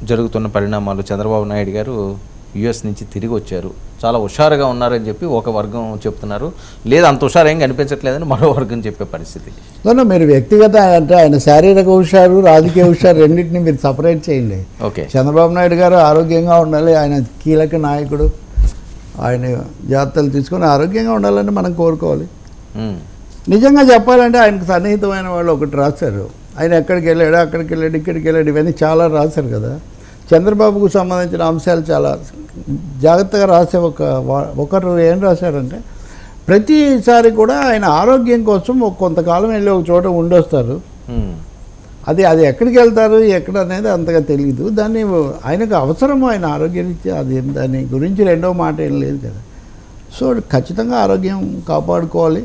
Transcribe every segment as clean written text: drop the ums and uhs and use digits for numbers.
జరుగుతున్న పరిణామాలు చంద్రబాబు నాయుడు గారు యుఎస్ నుంచి తిరిగి వచ్చారు, చాలా హుషారుగా ఉన్నారని చెప్పి ఒక వర్గం చెప్తున్నారు, లేదా అంత హుషారు ఏం కనిపించట్లేదని మరో వర్గం చెప్పే పరిస్థితి. మీరు వ్యక్తిగత అంటే ఆయన శారీరక హుషారు రాజకీయ హుషారు రెండింటిని మీరు సపరేట్ చేయండి. ఓకే, చంద్రబాబు నాయుడు గారు ఆరోగ్యంగా ఉండాలి, ఆయన కీలక నాయకుడు, ఆయన జాగ్రత్తలు తీసుకొని ఆరోగ్యంగా ఉండాలని మనం కోరుకోవాలి. నిజంగా చెప్పాలంటే ఆయనకు సన్నిహితమైన వాళ్ళు ఒకటి రాశారు, ఆయన ఎక్కడికి వెళ్ళాడు అక్కడికి వెళ్ళాడు ఇక్కడికి వెళ్ళాడు ఇవన్నీ చాలా రాశారు కదా. చంద్రబాబుకు సంబంధించిన అంశాలు చాలా జాగ్రత్తగా రాసే ఒకరు ఏం రాశారంటే ప్రతిసారి కూడా ఆయన ఆరోగ్యం కోసం కొంతకాలం వెళ్ళి ఒక చోట ఉండొస్తారు, అది ఎక్కడికి వెళ్తారు ఎక్కడ అనేది అంతగా తెలియదు, దాన్ని ఆయనకు అవసరము ఆయన ఆరోగ్యరీత్యా అది దాని గురించి రెండో మాట ఏం లేదు కదా. సో ఖచ్చితంగా ఆరోగ్యం కాపాడుకోవాలి.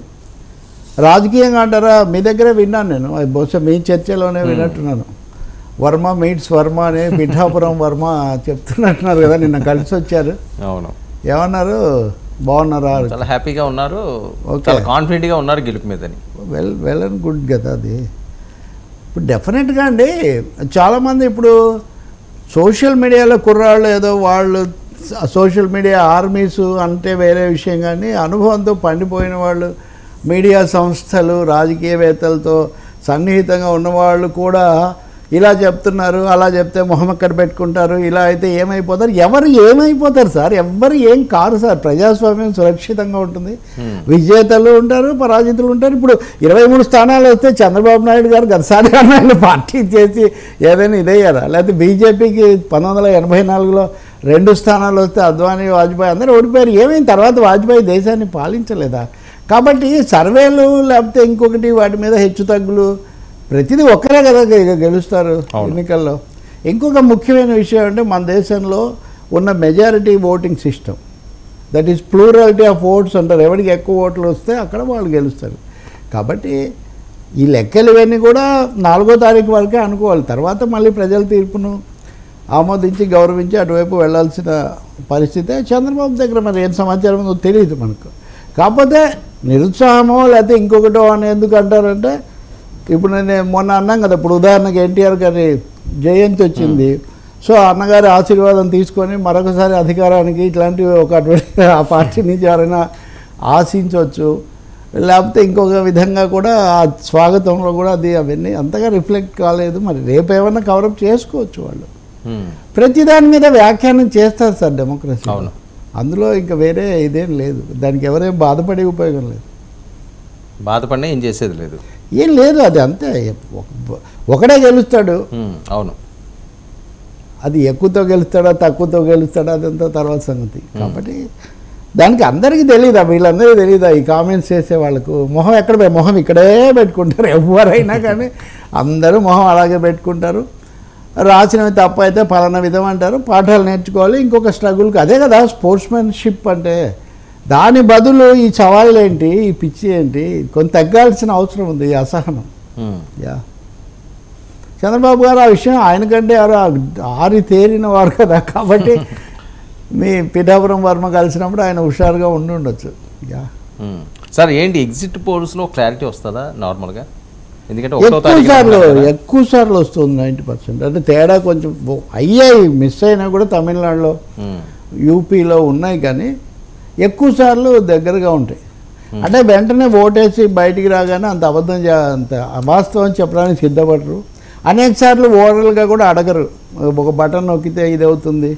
రాజకీయంగా అంటారా, మీ దగ్గరే విన్నాను నేను, బహుశా మీ చర్చలోనే విన్నట్టున్నాను, వర్మ మీట్స్ వర్మ అని పిఠాపురం వర్మ చెప్తున్నట్టున్నారు కదా, నిన్న కలిసి వచ్చారు. అవును, ఏమన్నారు, బాగున్నారా, చాలా హ్యాపీగా ఉన్నారు, చాలా కాన్ఫిడెంట్గా ఉన్నారు గెలుపు మీదని. వెల్ అండ్ గుడ్ కదా. అది ఇప్పుడు డెఫినెట్గా అండి చాలామంది ఇప్పుడు సోషల్ మీడియాలో కుర్రాళ్ళు ఏదో వాళ్ళు సోషల్ మీడియా ఆర్మీస్ అంటే వేరే విషయం, కానీ అనుభవంతో పండిపోయిన వాళ్ళు మీడియా సంస్థలు రాజకీయవేత్తలతో సన్నిహితంగా ఉన్నవాళ్ళు కూడా ఇలా చెప్తున్నారు, అలా చెప్తే మొహం ఎక్కడ పెట్టుకుంటారు, ఇలా అయితే ఏమైపోతారు, ఎవరు ఏమైపోతారు సార్, ఎవరు ఏం కారు సార్, ప్రజాస్వామ్యం సురక్షితంగా ఉంటుంది, విజేతలు ఉంటారు పరాజితులు ఉంటారు. ఇప్పుడు 23 స్థానాలు వస్తే చంద్రబాబు నాయుడు గారు గతసారి ఆయన పార్టీ చేసి ఏదైనా ఇదయ్యారా, లేకపోతే బీజేపీకి 1984లో 2 స్థానాలు వస్తే అద్వానీ వాజ్పేయి అందరూ ఓడిపోయారు, ఏమైంది తర్వాత వాజ్పేయి దేశాన్ని పాలించలేదా. కాబట్టి సర్వేలు లేకపోతే ఇంకొకటి వాటి మీద హెచ్చు తగ్గులు ప్రతిదీ ఒక్కరే కదా గెలుస్తారు ఎన్నికల్లో. ఇంకొక ముఖ్యమైన విషయం అంటే మన దేశంలో ఉన్న majority voting system, that is plurality of votes అంటారు, ఎవరికి ఎక్కువ ఓట్లు వస్తే అక్కడ వాళ్ళు గెలుస్తారు. కాబట్టి ఈ లెక్కలు ఇవన్నీ కూడా 4వ తారీఖు వరకే అనుకోవాలి, తర్వాత మళ్ళీ ప్రజల తీర్పును ఆమోదించి గౌరవించి అటువైపు వెళ్ళాల్సిన పరిస్థితే. చంద్రబాబు దగ్గర మరి ఏం సమాచారం ఉందో తెలియదు మనకు. కాకపోతే నిరుత్సాహమో లేకపోతే ఇంకొకటో అని ఎందుకు అంటారంటే ఇప్పుడు నేను మొన్న అన్నాం కదా, ఇప్పుడు ఉదాహరణకి ఎన్టీఆర్ గారి జయంతి వచ్చింది, సో అన్నగారి ఆశీర్వాదం తీసుకొని మరొకసారి అధికారానికి ఇట్లాంటివి ఒక ఆ పార్టీ నుంచి ఎవరైనా ఆశించవచ్చు, లేకపోతే ఇంకొక విధంగా కూడా ఆ స్వాగతంలో కూడా అది అవన్నీ అంతగా రిఫ్లెక్ట్ కాలేదు. మరి రేపు ఏమైనా కవరప్ చేసుకోవచ్చు వాళ్ళు, ప్రతిదాని మీద వ్యాఖ్యానం చేస్తారు సార్ డెమోక్రసీ, అందులో ఇంకా వేరే ఇదేం లేదు, దానికి ఎవరేం బాధపడే ఉపయోగం లేదు, బాధపడినా ఏం చేసేది లేదు, ఏం లేదు, అది అంతే, ఒకడే గెలుస్తాడు. అవును, అది ఎక్కువతో గెలుస్తాడా తక్కువతో గెలుస్తాడా అదంతా తర్వాత సంగతి. కాబట్టి దానికి అందరికీ తెలియదా, వీళ్ళందరికీ తెలియదా, ఈ కామెంట్స్ చేసే వాళ్ళకు మొహం ఎక్కడ మొహం ఇక్కడే పెట్టుకుంటారు, ఎవరైనా కానీ అందరూ మొహం అలాగే పెట్టుకుంటారు, రాసినవి తప్పు అయితే పలానా విధం అంటారు, పాఠాలు నేర్చుకోవాలి, ఇంకొక స్ట్రగుల్కి అదే కదా స్పోర్ట్స్మెన్షిప్ అంటే. దాని బదులు ఈ సవాళ్ళు ఏంటి, ఈ పిచ్చి ఏంటి, కొంత తగ్గాల్సిన అవసరం ఉంది, ఈ అసహనం. చంద్రబాబు గారు ఆ విషయం ఆయనకంటే ఎవరు ఆరి తేరిన వారు కదా, కాబట్టి మీ పిఠాపురం వర్మ కలిసినప్పుడు ఆయన హుషారుగా ఉండొచ్చు. సార్ ఏంటి ఎగ్జిట్ పోల్స్లో క్లారిటీ వస్తుందా నార్మల్గా, ఎందుకంటే ఎక్కువ సార్లు వస్తుంది 90%, అంటే తేడా కొంచెం అయ్యాయి, మిస్ అయినా కూడా తమిళనాడులో యూపీలో ఉన్నాయి, కానీ ఎక్కువ సార్లు దగ్గరగా ఉంటాయి. అంటే వెంటనే ఓటేసి బయటికి రాగానే అంత అంత అవాస్తవం చెప్పడానికి సిద్ధపడరు. అనేక సార్లు ఓరల్గా కూడా అడగరు, ఒక బటన్ నొక్కితే ఇది అవుతుంది,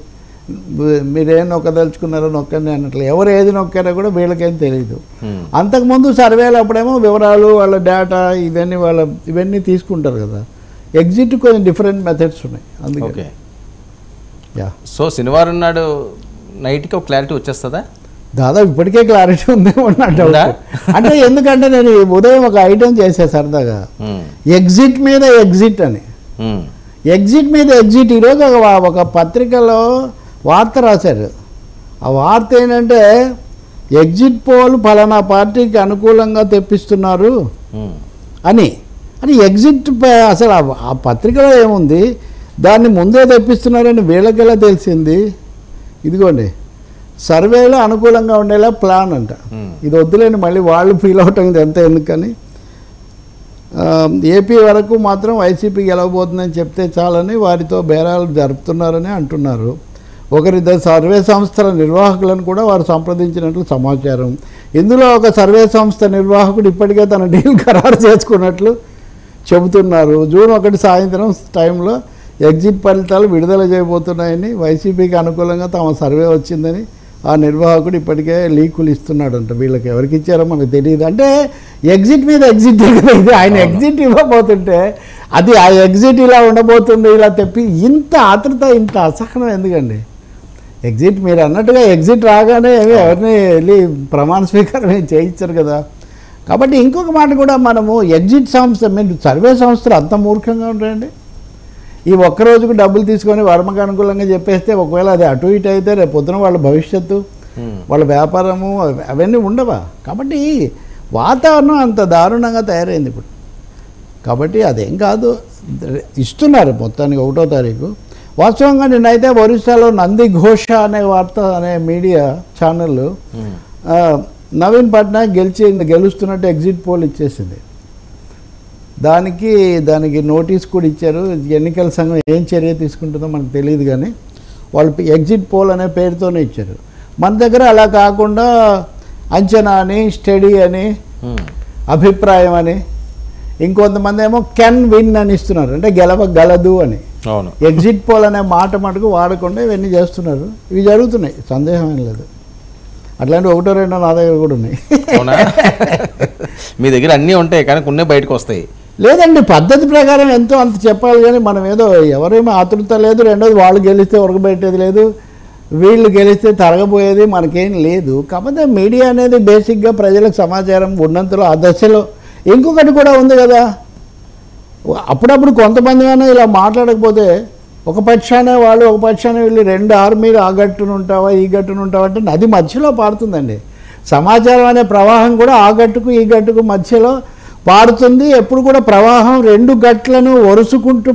మీరేం నొక్కదలుచుకున్నారో నొక్కండి అన్నట్లు, ఎవరు ఏది నొక్కారో కూడా వీళ్ళకేం తెలియదు. అంతకుముందు సర్వేలు అప్పుడేమో వివరాలు వాళ్ళ డేటా ఇవన్నీ తీసుకుంటారు కదా. ఎగ్జిట్ కొంచెం డిఫరెంట్ మెథడ్స్ ఉన్నాయి అందుకే. సో శనివారం నాడు నైట్కి ఒక క్లారిటీ వచ్చేస్తుందా? దాదాపు ఇప్పటికే క్లారిటీ ఉందేమో అంటే, ఎందుకంటే నేను ఉదయం ఒక ఐటెం చేసా సరదాగా, ఎగ్జిట్ మీద ఎగ్జిట్ అని. ఎగ్జిట్ మీద ఎగ్జిట్ ఈరోజు ఒక పత్రికలో వార్త రాశారు. ఆ వార్త ఏంటంటే ఎగ్జిట్ పోల్ ఫలానా పార్టీకి అనుకూలంగా తెప్పిస్తున్నారు అని. అని ఎగ్జిట్ అసలు ఆ పత్రికలో ఏముంది, దాన్ని ముందే తెప్పిస్తున్నారని వీళ్ళకెలా తెలిసింది? ఇదిగోండి, సర్వేలో అనుకూలంగా ఉండేలా ప్లాన్ అంట. ఇది వద్దులేని మళ్ళీ వాళ్ళు ఫీల్ అవటం ఇది ఎంత ఎందుకని. ఏపీ వరకు మాత్రం వైసీపీ గెలవబోతుందని చెప్తే చాలని వారితో బేరాలు జరుపుతున్నారని అంటున్నారు. ఒకరిద్దరు సర్వే సంస్థల నిర్వాహకులను కూడా వారు సంప్రదించినట్లు సమాచారం. ఇందులో ఒక సర్వే సంస్థ నిర్వాహకుడు ఇప్పటికే తన డీల్ ఖరారు చేసుకున్నట్లు చెబుతున్నారు. జూన్ 1 సాయంత్రం టైంలో ఎగ్జిట్ ఫలితాలు విడుదల చేయబోతున్నాయని, వైసీపీకి అనుకూలంగా తమ సర్వే వచ్చిందని ఆ నిర్వాహకుడు ఇప్పటికే లీకులు ఇస్తున్నాడంట. వీళ్ళకి ఎవరికి ఇచ్చారో మనకు తెలియదు. అంటే ఎగ్జిట్ మీద ఎగ్జిట్ ఇది ఆయన ఎగ్జిట్ ఇవ్వబోతుంటే అది ఆ ఎగ్జిట్ ఇలా ఉండబోతుంది ఇలా తెప్పి ఇంత ఆతృత ఇంత అసహనం ఎందుకండి? ఎగ్జిట్ మీరు అన్నట్టుగా ఎగ్జిట్ రాగానే ఎవరిని వెళ్ళి ప్రమాణ స్వీకారం చేయించారు కదా. కాబట్టి ఇంకొక మాట కూడా మనము ఎగ్జిట్ సంస్థ మీరు సర్వే సంస్థలు అంత మూర్ఖంగా ఉంటాయండి. ఈ ఒక్కరోజుకు డబ్బులు తీసుకొని వర్మకు అనుకూలంగా చెప్పేస్తే ఒకవేళ అది అటు ఇటు అయితే రేపు పొద్దున వాళ్ళ భవిష్యత్తు వాళ్ళ వ్యాపారము అవన్నీ ఉండవా? కాబట్టి వాతావరణం అంత దారుణంగా తయారైంది ఇప్పుడు. కాబట్టి అదేం కాదు, ఇస్తున్నారు మొత్తానికి 1వ తారీఖు. వాస్తవంగా నిన్నైతే ఒరిస్సాలో నంది ఘోష అనే వార్త అనే మీడియా ఛానల్ నవీన్ పట్నాయక్ గెలుస్తున్నట్టు ఎగ్జిట్ పోల్ ఇచ్చేసింది. దానికి నోటీస్ కూడా ఇచ్చారు. ఎన్నికల సంఘం ఏం చర్య తీసుకుంటుందో మనకు తెలియదు, కానీ వాళ్ళు ఎగ్జిట్ పోల్ అనే పేరుతోనే ఇచ్చారు. మన దగ్గర అలా కాకుండా అంచనా అని, స్టడీ అని, అభిప్రాయం అని, ఇంకొంతమంది ఏమో కెన్ విన్ అని ఇస్తున్నారు, అంటే గెలవగలదు అని. ఎగ్జిట్ పోల్ అనే మాట మటుకు వాడకుండా ఇవన్నీ చేస్తున్నారు. ఇవి జరుగుతున్నాయి, సందేహం ఏం లేదు. అట్లాంటి 1-2 నా దగ్గర కూడా ఉన్నాయి. మీ దగ్గర అన్నీ ఉంటాయి కానీ కొన్ని బయటకు వస్తాయి. లేదండి, పద్ధతి ప్రకారం ఎంతో అంత చెప్పాలి, కానీ మనం ఏదో ఎవరేమో ఆతృత లేదు. రెండోది వాళ్ళు గెలిస్తే ఉరకబెట్టేది లేదు, వీళ్ళు గెలిస్తే తరగబోయేది మనకేం లేదు. కాకపోతే మీడియా అనేది బేసిక్గా ప్రజలకు సమాచారం ఉన్నంతలో ఆ దశలో ఇంకొకటి కూడా ఉంది కదా, అప్పుడప్పుడు కొంతమందిగానే ఇలా మాట్లాడకపోతే ఒక పక్షానే వాళ్ళు ఒక పక్షానే వీళ్ళు 2 ఆర్మీలు ఆ గట్టును ఉంటావా ఈ గట్టును ఉంటావా అంటే నది మధ్యలో పారుతుందండి. సమాచారం అనే ప్రవాహం కూడా ఆ గట్టుకు ఈ గట్టుకు మధ్యలో పారుతుంది. ఎప్పుడు కూడా ప్రవాహం 2 గట్లను ఒరుసుకుంటూ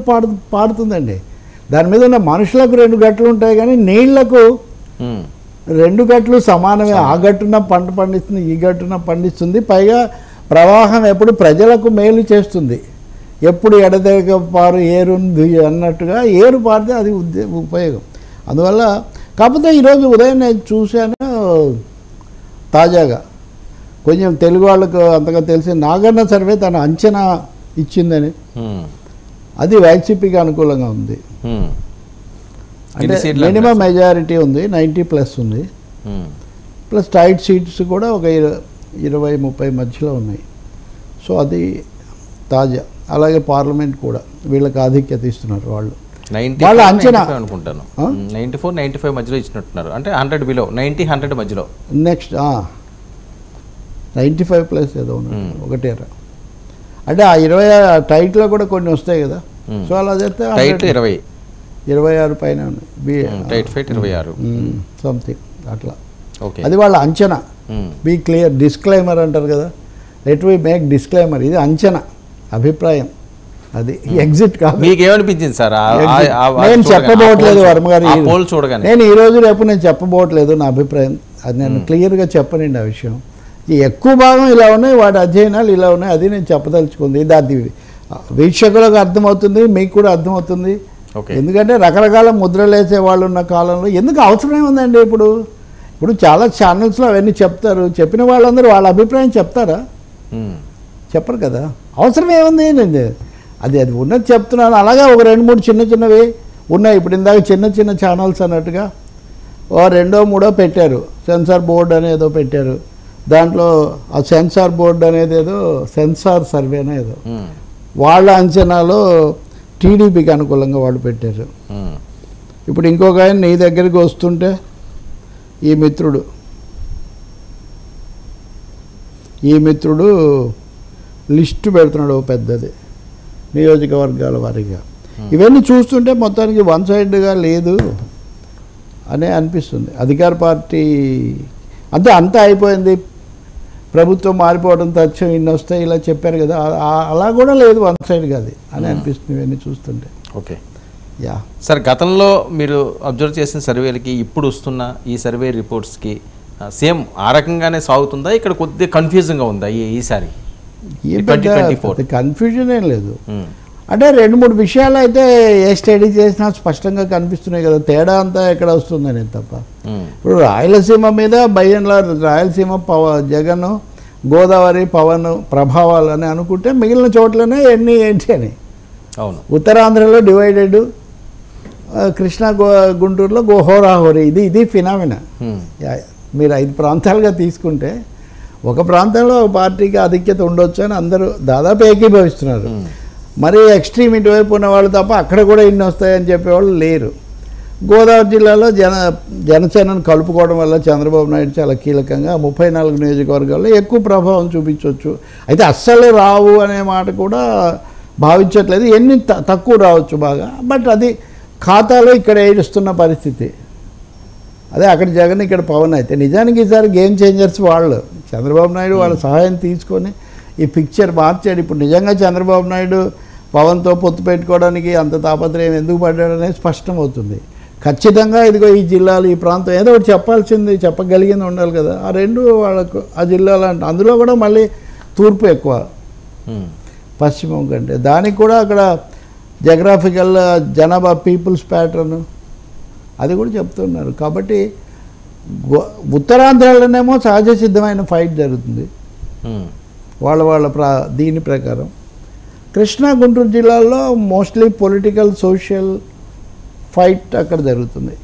పారుతుందండి. దాని మీద ఉన్న మనుషులకు 2 గట్లు ఉంటాయి, కానీ నీళ్లకు 2 గట్లు సమానమే. ఆ గట్టున పంట పండిస్తుంది, ఈ గట్టున పండిస్తుంది. పైగా ప్రవాహం ఎప్పుడు ప్రజలకు మేలు చేస్తుంది. ఎప్పుడు ఎడదెగ పారు ఏరుంది అన్నట్టుగా ఏరు పారితే అది ఉపయోగం. అందువల్ల కాకపోతే ఈరోజు ఉదయం నేను చూశాను తాజాగా, కొంచెం తెలుగు వాళ్ళకు అంతగా తెలిసి నాగన్న సర్వే తన అంచనా ఇచ్చిందని, అది వైసీపీకి అనుకూలంగా ఉంది. అంటే మినిమం మెజారిటీ ఉంది, 90+ ఉంది. ప్లస్ టైట్ సీట్స్ కూడా ఒక 20-30 మధ్యలో ఉన్నాయి. సో అది తాజా. అలాగే పార్లమెంట్ కూడా వీళ్ళకి ఆధిక్యత ఇస్తున్నారు వాళ్ళు. వాళ్ళ అంచనా అనుకుంటాను 94-95 మధ్యలో ఇచ్చినట్టున్నారు, అంటే 100 బిలో, 90-100 మధ్యలో. నెక్స్ట్ 95+ ఏదో ఉన్నాయి, ఒకటేరా. అంటే ఆ 20 టైట్లో కూడా కొన్ని వస్తాయి కదా. సో అలా చేస్తే 26 పైన ఉన్నాయి, టైట్ ఫైట్ 26 సంథింగ్ అట్లా. అది వాళ్ళ అంచనా. బీ క్లియర్, డిస్క్లైమర్ అంటారు కదా, లెట్ వి మేక్ డిస్క్లైమర్. ఇది అంచనా, అభిప్రాయం, అది ఎగ్జిట్ కాదు. మీకు ఏమనిపించింది సార్? నేను చెప్పబోట్లేదు వర్మ గారు, చూడగానే నేను ఈరోజు రేపు నేను చెప్పబోట్లేదు నా అభిప్రాయం. అది నేను క్లియర్గా చెప్పనండి ఆ విషయం. ఎక్కువ భాగం ఇలా ఉన్నాయి, వాటి అధ్యయనాలు ఇలా ఉన్నాయి, అది నేను చెప్పదలుచుకుంది. అది వీక్షకులకు అర్థమవుతుంది, మీకు కూడా అర్థమవుతుంది. ఎందుకంటే రకరకాల ముద్రలు వేసే వాళ్ళు ఉన్న కాలంలో ఎందుకు అవసరం ఏముందండి? ఇప్పుడు చాలా ఛానల్స్లో అవన్నీ చెప్తారు, చెప్పిన వాళ్ళందరూ వాళ్ళ అభిప్రాయం చెప్తారా? చెప్పరు కదా. అవసరం ఏముంది? నేను అది ఉన్నది చెప్తున్నాను. అలాగే ఒక 2-3 చిన్నవి ఉన్నాయి. ఇప్పుడు ఇందాక చిన్న ఛానల్స్ అన్నట్టుగా 2-3 పెట్టారు. సెన్సార్ బోర్డు అనేదో పెట్టారు. దాంట్లో ఆ సెన్సార్ బోర్డు అనేది ఏదో సెన్సార్ సర్వేనో ఏదో వాళ్ళ అంచనాలో టీడీపీకి అనుకూలంగా వాళ్ళు పెట్టారు. ఇప్పుడు ఇంకొక ఆయన నీ దగ్గరికి వస్తుంటే ఈ మిత్రుడు లిస్టు పెడుతున్నాడు పెద్దది, నియోజకవర్గాల వారీగా. ఇవన్నీ చూస్తుంటే మొత్తానికి వన్ సైడ్గా లేదు అనే అనిపిస్తుంది. అధికార పార్టీ అంతా అయిపోయింది, ప్రభుత్వం మారిపోవడం తథ్యం, ఇన్ని వస్తాయి ఇలా చెప్పారు కదా, అలా కూడా లేదు, వన్ సైడ్గా అది అని అనిపిస్తుంది ఇవన్నీ చూస్తుంటే. ఓకే యా సార్, గతంలో మీరు అబ్జర్వ్ చేసిన సర్వేలకి ఇప్పుడు వస్తున్న ఈ సర్వే రిపోర్ట్స్కి సేమ్ ఆ రకంగానే సాగుతుందా? ఇక్కడ కొద్దిగా కన్ఫ్యూజింగ్గా ఉందా ఈసారి? కన్ఫ్యూజన్ ఏం లేదు. అంటే 2-3 విషయాలు అయితే ఏ స్టడీ చేసినా స్పష్టంగా కనిపిస్తున్నాయి కదా, తేడా అంతా ఎక్కడ వస్తుందని తప్ప. ఇప్పుడు రాయలసీమ మీద బయ్యంలో రాయలసీమ జగన్, గోదావరి పవన్ ప్రభావాలు అని అనుకుంటే మిగిలిన చోట్లనే ఏంటి అని. అవును, ఉత్తరాంధ్రలో డివైడెడ్, కృష్ణా గుంటూరులో హోరాహోరీ. ఇది ఫినామినా. మీరు 5 ప్రాంతాలుగా తీసుకుంటే ఒక ప్రాంతంలో ఒక పార్టీకి ఆధిక్యత ఉండొచ్చు అని అందరూ దాదాపు ఏకీభవిస్తున్నారు. మరి ఎక్స్ట్రీమ్ ఇటువైపు ఉన్నవాళ్ళు తప్ప అక్కడ కూడా ఇన్ని వస్తాయని చెప్పేవాళ్ళు లేరు. గోదావరి జిల్లాలో జనసేనను కలుపుకోవడం వల్ల చంద్రబాబు నాయుడు చాలా కీలకంగా 34 నియోజకవర్గాల్లో ఎక్కువ ప్రభావం చూపించవచ్చు. అయితే అస్సలు రావు అనే మాట కూడా భావించట్లేదు. ఎన్ని తక్కువ రావచ్చు బాగా, బట్ అది ఖాతాలో ఇక్కడ ఏడుస్తున్న పరిస్థితి. అదే అక్కడ జగన్, ఇక్కడ పవన్. అయితే నిజానికి ఈసారి గేమ్ చేంజర్స్ వాళ్ళు. చంద్రబాబు నాయుడు వాళ్ళ సహాయం తీసుకొని ఈ పిక్చర్ మార్చాడు. ఇప్పుడు నిజంగా చంద్రబాబు నాయుడు పవన్తో పొత్తు పెట్టుకోవడానికి అంత తాపత్రయం ఎందుకు పడ్డాడనేది స్పష్టమవుతుంది. ఖచ్చితంగా ఇదిగో ఈ జిల్లాలు, ఈ ప్రాంతం ఏదో ఒకటి చెప్పాల్సింది, చెప్పగలిగింది ఉండాలి కదా. ఆ 2 వాళ్ళకు ఆ జిల్లాలు అంటే అందులో కూడా మళ్ళీ తూర్పు ఎక్కువ పశ్చిమం కంటే. దానికి కూడా అక్కడ జగ్రాఫికల్ జనాభా పీపుల్స్ ప్యాటర్న్ అది కూడా చెప్తున్నారు. కాబట్టి ఉత్తరాంధ్రలోనేమో సహజ సిద్ధమైన ఫైట్ జరుగుతుంది వాళ్ళ దీని ప్రకారం. కృష్ణా గుంటూరు జిల్లాల్లో మోస్ట్లీ పొలిటికల్ సోషల్ ఫైట్ అక్కడ జరుగుతుంది.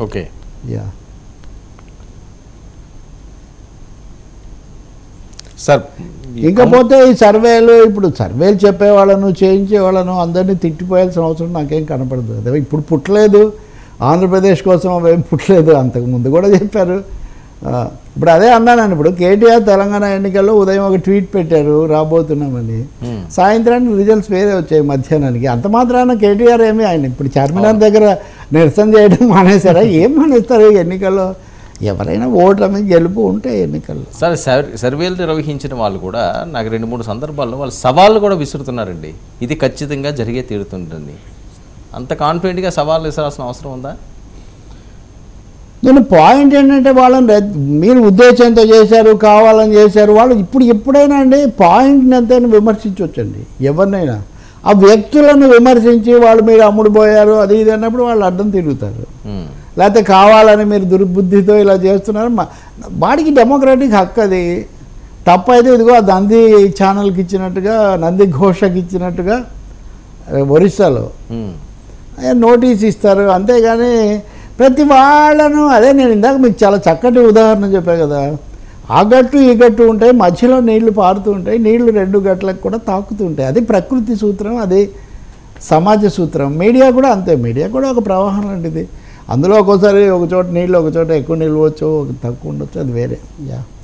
Okay, ya sir. ఇంకపోతే ఈ సర్వేలు, ఇప్పుడు సర్వేలు చెప్పేవాళ్ళను చేయించేవాళ్ళను అందరినీ తిట్టిపోయాల్సిన అవసరం నాకేం కనపడదు. అదే ఇప్పుడు పుట్టలేదు, ఆంధ్రప్రదేశ్ కోసం అవేం పుట్టలేదు, అంతకుముందు కూడా చెప్పారు. ఇప్పుడు అదే అన్నాను. ఇప్పుడు కేటీఆర్ తెలంగాణ ఎన్నికల్లో ఉదయం ఒక ట్వీట్ పెట్టారు రాబోతున్నామని, సాయంత్రానికి రిజల్ట్స్ వేరే వచ్చాయి మధ్యాహ్నానికి. అంత మాత్రాన కేటీఆర్ ఏమి ఆయన ఇప్పుడు చార్మినార్ దగ్గర నిరసన చేయడం మానేశారా? ఏం మానేస్తారు ఎన్నికల్లో? ఎవరైనా ఓటమి గెలుపు ఉంటే ఎన్నికల్లో. సరే, సర్వేలు నిర్వహించిన వాళ్ళు కూడా నాకు 2-3 సందర్భాల్లో వాళ్ళు సవాళ్ళు కూడా విసురుతున్నారండి. ఇది ఖచ్చితంగా జరిగే తీరుతుంటుంది. అంత కాన్ఫిడెంట్గా సవాళ్ళు విసరాల్సిన అవసరం ఉందా? నేను పాయింట్ ఏంటంటే వాళ్ళని మీరు ఉద్దేశంతో చేశారు, కావాలని చేశారు. వాళ్ళు ఎప్పుడైనా అండి పాయింట్ని ఎంతైనా విమర్శించవచ్చండి ఎవరినైనా. ఆ వ్యక్తులను విమర్శించి వాళ్ళు మీరు అమ్ముడుపోయారు అది ఇది అన్నప్పుడు వాళ్ళు అడ్డం తిరుగుతారు. లేకపోతే కావాలని మీరు దుర్బుద్ధితో ఇలా చేస్తున్నారు. వాడికి డెమోక్రాటిక్ హక్కు, అది తప్పైతే ఇదిగో నంది ఛానల్కి ఇచ్చినట్టుగా, నంది ఘోషకి ఇచ్చినట్టుగా ఒరిస్సాలో నోటీస్ ఇస్తారు. అంతేగాని ప్రతి వాళ్ళను అదే నేను ఇందాక మీకు చాలా చక్కటి ఉదాహరణ చెప్పాను కదా, ఆ గట్టు ఈ గట్టు ఉంటాయి, మధ్యలో నీళ్లు పారుతూ ఉంటాయి, నీళ్లు 2 గట్లకు కూడా తాకుతూ ఉంటాయి. అది ప్రకృతి సూత్రం, అది సమాజ సూత్రం. మీడియా కూడా అంతే, మీడియా కూడా ఒక ప్రవాహం లాంటిది. అందులో ఒక్కోసారి ఒక చోట నీళ్ళు, ఒక చోట ఎక్కువ నిల్వచ్చు, ఒక తక్కువ ఉండొచ్చు, అది వేరే.